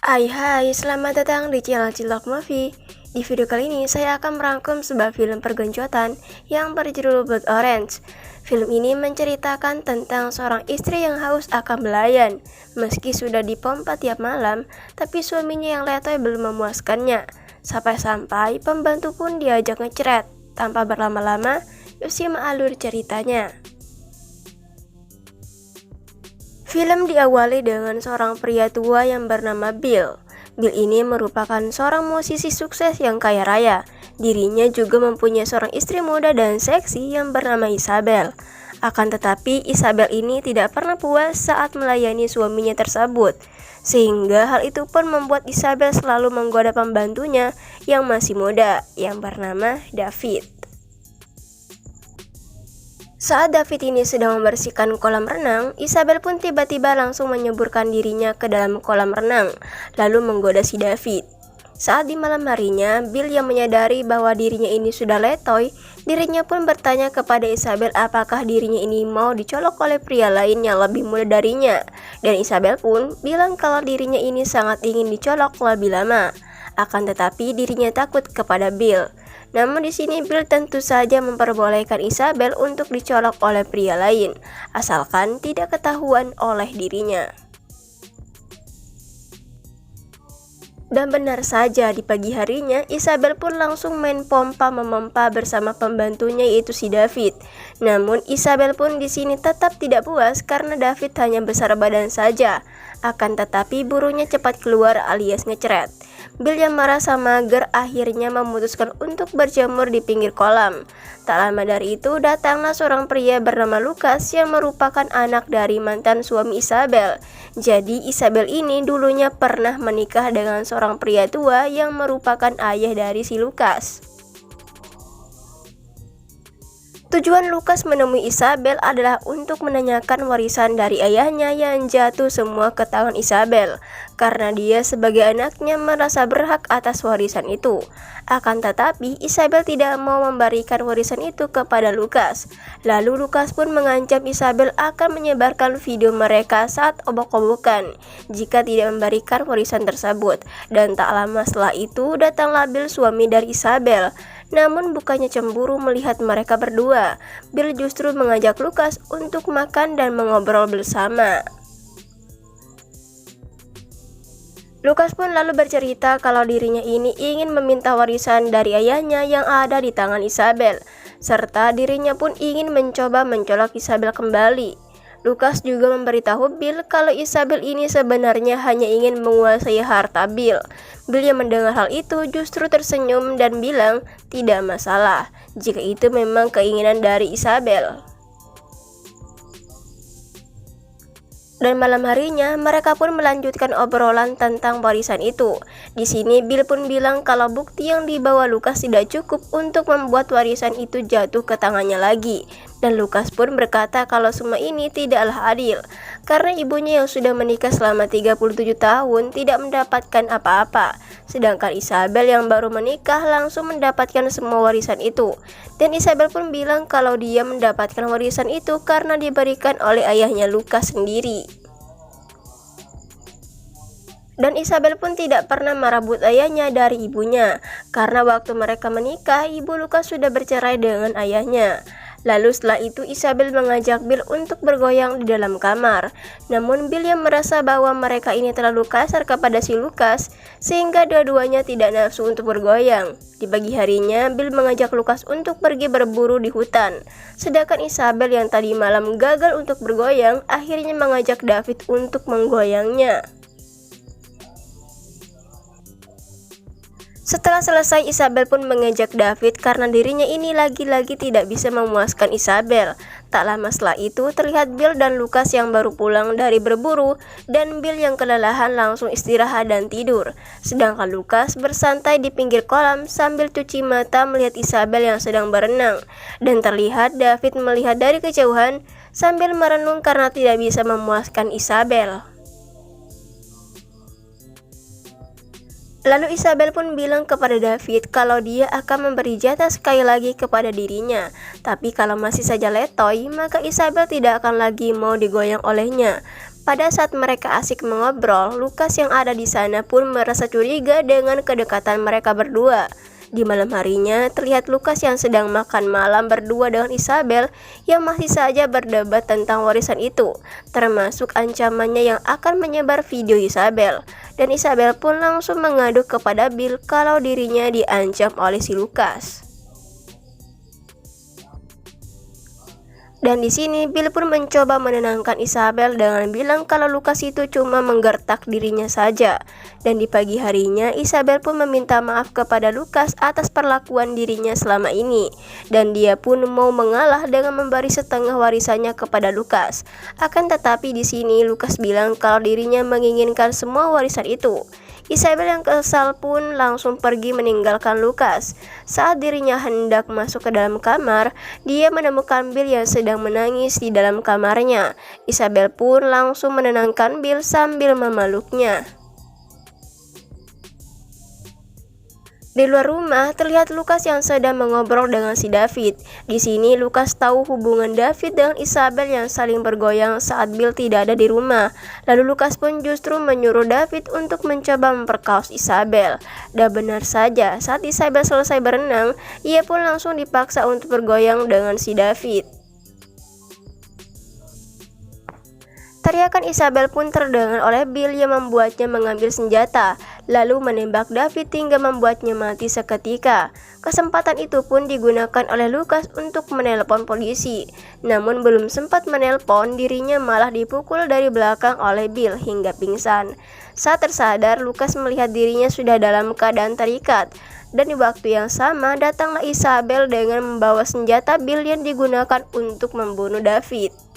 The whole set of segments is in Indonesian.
Hai, selamat datang di channel Cilok Movie. Di video kali ini saya akan merangkum sebuah film pergencotan yang berjudul Blood Orange. Film ini menceritakan tentang seorang istri yang haus akan belayan. Meski sudah dipompa tiap malam, tapi suaminya yang letoy belum memuaskannya. Sampai-sampai pembantu pun diajak ngecret. Tanpa berlama-lama, yuk simak alur ceritanya. Film diawali dengan seorang pria tua yang bernama Bill. Bill ini merupakan seorang musisi sukses yang kaya raya. Dirinya juga mempunyai seorang istri muda dan seksi yang bernama Isabel. Akan tetapi Isabel ini tidak pernah puas saat melayani suaminya tersebut. Sehingga hal itu pun membuat Isabel selalu menggoda pembantunya yang masih muda yang bernama David. Saat David ini sedang membersihkan kolam renang, Isabel pun tiba-tiba langsung menyeburkan dirinya ke dalam kolam renang, lalu menggoda si David. Saat di malam harinya, Bill yang menyadari bahwa dirinya ini sudah letoy, dirinya pun bertanya kepada Isabel apakah dirinya ini mau dicolok oleh pria lain yang lebih muda darinya. Dan Isabel pun bilang kalau dirinya ini sangat ingin dicolok lebih lama. Akan tetapi dirinya takut kepada Bill. Namun di sini Bill tentu saja memperbolehkan Isabel untuk dicolok oleh pria lain, asalkan tidak ketahuan oleh dirinya. Dan benar saja di pagi harinya Isabel pun langsung main memompa bersama pembantunya yaitu si David. Namun Isabel pun di sini tetap tidak puas karena David hanya besar badan saja. Akan tetapi burunya cepat keluar alias ngecret. Bill yang merasa mager akhirnya memutuskan untuk berjemur di pinggir kolam. Tak lama dari itu datanglah seorang pria bernama Lucas yang merupakan anak dari mantan suami Isabel. Jadi Isabel ini dulunya pernah menikah dengan seorang pria tua yang merupakan ayah dari si Lucas. Tujuan Lucas menemui Isabel adalah untuk menanyakan warisan dari ayahnya yang jatuh semua ke tangan Isabel, karena dia sebagai anaknya merasa berhak atas warisan itu. Akan tetapi Isabel tidak mau memberikan warisan itu kepada Lucas. Lalu Lucas pun mengancam Isabel akan menyebarkan video mereka saat obok-obokan jika tidak memberikan warisan tersebut. Dan tak lama setelah itu datanglah Bill, suami dari Isabel. Namun bukannya cemburu melihat mereka berdua, Bill justru mengajak Lucas untuk makan dan mengobrol bersama. Lucas pun lalu bercerita kalau dirinya ini ingin meminta warisan dari ayahnya yang ada di tangan Isabel, serta dirinya pun ingin mencoba mencolok Isabel kembali. Lucas juga memberitahu Bill kalau Isabel ini sebenarnya hanya ingin menguasai harta Bill. Bill yang mendengar hal itu justru tersenyum dan bilang tidak masalah jika itu memang keinginan dari Isabel. Dan malam harinya mereka pun melanjutkan obrolan tentang warisan itu. Di sini Bill pun bilang kalau bukti yang dibawa Lucas tidak cukup untuk membuat warisan itu jatuh ke tangannya lagi. Dan Lucas pun berkata kalau semua ini tidaklah adil, karena ibunya yang sudah menikah selama 37 tahun tidak mendapatkan apa-apa, sedangkan Isabel yang baru menikah langsung mendapatkan semua warisan itu. Dan Isabel pun bilang kalau dia mendapatkan warisan itu karena diberikan oleh ayahnya Lucas sendiri. Dan Isabel pun tidak pernah merebut ayahnya dari ibunya, karena waktu mereka menikah, ibu Lucas sudah bercerai dengan ayahnya. Lalu setelah itu Isabel mengajak Bill untuk bergoyang di dalam kamar. Namun Bill yang merasa bahwa mereka ini terlalu kasar kepada si Lucas, sehingga dua-duanya tidak nafsu untuk bergoyang. Di pagi harinya Bill mengajak Lucas untuk pergi berburu di hutan. Sedangkan Isabel yang tadi malam gagal untuk bergoyang, akhirnya mengajak David untuk menggoyangnya. Setelah selesai Isabel pun mengejek David karena dirinya ini lagi-lagi tidak bisa memuaskan Isabel. Tak lama setelah itu terlihat Bill dan Lucas yang baru pulang dari berburu, dan Bill yang kelelahan langsung istirahat dan tidur. Sedangkan Lucas bersantai di pinggir kolam sambil cuci mata melihat Isabel yang sedang berenang. Dan terlihat David melihat dari kejauhan sambil merenung karena tidak bisa memuaskan Isabel. Lalu Isabel pun bilang kepada David kalau dia akan memberi jatah sekali lagi kepada dirinya. Tapi kalau masih saja letoy, maka Isabel tidak akan lagi mau digoyang olehnya. Pada saat mereka asik mengobrol, Lukas yang ada di sana pun merasa curiga dengan kedekatan mereka berdua. Di malam harinya, terlihat Lukas yang sedang makan malam berdua dengan Isabel yang masih saja berdebat tentang warisan itu, termasuk ancamannya yang akan menyebar video Isabel. Dan Isabel pun langsung mengadu kepada Bill kalau dirinya diancam oleh si Lukas. Dan di sini Bill pun mencoba menenangkan Isabel dengan bilang kalau Lukas itu cuma menggertak dirinya saja. Dan di pagi harinya Isabel pun meminta maaf kepada Lukas atas perlakuan dirinya selama ini. Dan dia pun mau mengalah dengan memberi setengah warisannya kepada Lukas. Akan tetapi di sini Lukas bilang kalau dirinya menginginkan semua warisan itu. Isabel yang kesal pun langsung pergi meninggalkan Lukas. Saat dirinya hendak masuk ke dalam kamar, dia menemukan Bill yang sedang menangis di dalam kamarnya. Isabel pun langsung menenangkan Bill sambil memeluknya. Di luar rumah, terlihat Lukas yang sedang mengobrol dengan si David. Di sini Lukas tahu hubungan David dengan Isabel yang saling bergoyang saat Bill tidak ada di rumah. Lalu Lukas pun justru menyuruh David untuk mencoba memperkaos Isabel. Dan benar saja, saat Isabel selesai berenang, ia pun langsung dipaksa untuk bergoyang dengan si David. Teriakan Isabel pun terdengar oleh Bill yang membuatnya mengambil senjata, lalu menembak David hingga membuatnya mati seketika. Kesempatan itu pun digunakan oleh Lukas untuk menelpon polisi. Namun belum sempat menelpon, dirinya malah dipukul dari belakang oleh Bill hingga pingsan. Saat tersadar, Lukas melihat dirinya sudah dalam keadaan terikat. Dan di waktu yang sama, datanglah Isabel dengan membawa senjata Bill yang digunakan untuk membunuh David.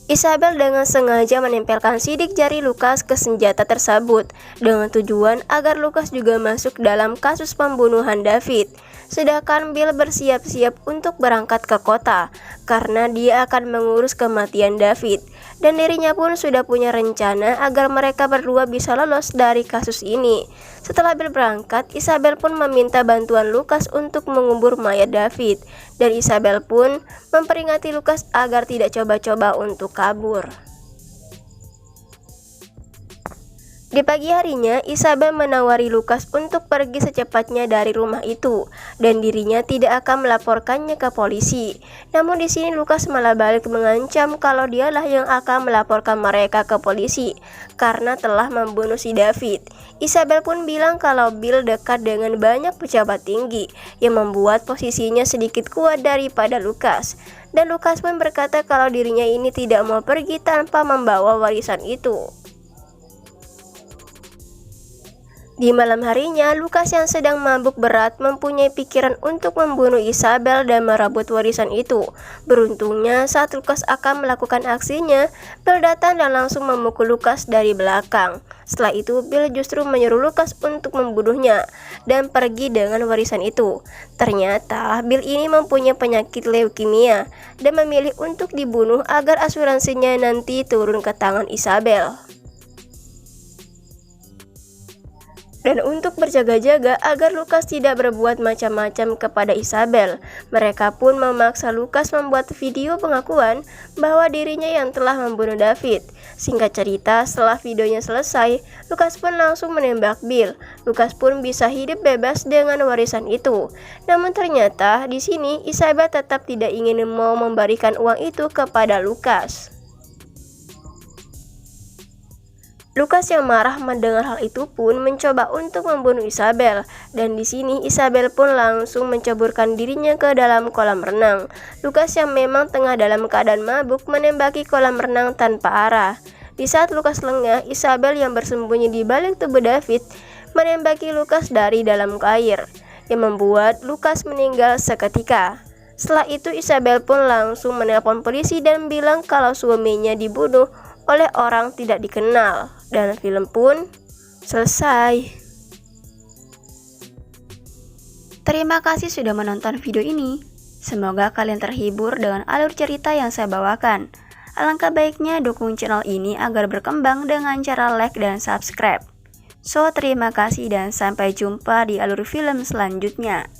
Isabel dengan sengaja menempelkan sidik jari Lukas ke senjata tersebut dengan tujuan agar Lukas juga masuk dalam kasus pembunuhan David. Sedangkan Bill bersiap-siap untuk berangkat ke kota karena dia akan mengurus kematian David. Dan dirinya pun sudah punya rencana agar mereka berdua bisa lolos dari kasus ini. Setelah Bill berangkat, Isabel pun meminta bantuan Lukas untuk mengubur mayat David. Dan Isabel pun memperingati Lukas agar tidak coba-coba untuk kabur. Di pagi harinya, Isabel menawari Lukas untuk pergi secepatnya dari rumah itu dan dirinya tidak akan melaporkannya ke polisi. Namun di sini Lukas malah balik mengancam kalau dialah yang akan melaporkan mereka ke polisi karena telah membunuh si David. Isabel pun bilang kalau Bill dekat dengan banyak pejabat tinggi yang membuat posisinya sedikit kuat daripada Lukas. Dan Lukas pun berkata kalau dirinya ini tidak mau pergi tanpa membawa warisan itu. Di malam harinya, Lukas yang sedang mabuk berat mempunyai pikiran untuk membunuh Isabel dan merebut warisan itu. Beruntungnya, saat Lukas akan melakukan aksinya, Bill datang dan langsung memukul Lukas dari belakang. Setelah itu, Bill justru menyuruh Lukas untuk membunuhnya dan pergi dengan warisan itu. Ternyata, Bill ini mempunyai penyakit leukemia dan memilih untuk dibunuh agar asuransinya nanti turun ke tangan Isabel. Dan untuk berjaga-jaga agar Lukas tidak berbuat macam-macam kepada Isabel, mereka pun memaksa Lukas membuat video pengakuan bahwa dirinya yang telah membunuh David. Singkat cerita, setelah videonya selesai, Lukas pun langsung menembak Bill. Lukas pun bisa hidup bebas dengan warisan itu. Namun ternyata di sini Isabel tetap tidak ingin mau memberikan uang itu kepada Lukas. Lukas yang marah mendengar hal itu pun mencoba untuk membunuh Isabel, dan di sini Isabel pun langsung menceburkan dirinya ke dalam kolam renang. Lukas yang memang tengah dalam keadaan mabuk menembaki kolam renang tanpa arah. Di saat Lukas lengah, Isabel yang bersembunyi di balik tubuh David menembaki Lukas dari dalam air, yang membuat Lukas meninggal seketika. Setelah itu Isabel pun langsung menelpon polisi dan bilang kalau suaminya dibunuh oleh orang tidak dikenal. Dan film pun selesai. Terima kasih sudah menonton video ini. Semoga kalian terhibur dengan alur cerita yang saya bawakan. Alangkah baiknya dukung channel ini agar berkembang dengan cara like dan subscribe. So, terima kasih dan sampai jumpa di alur film selanjutnya.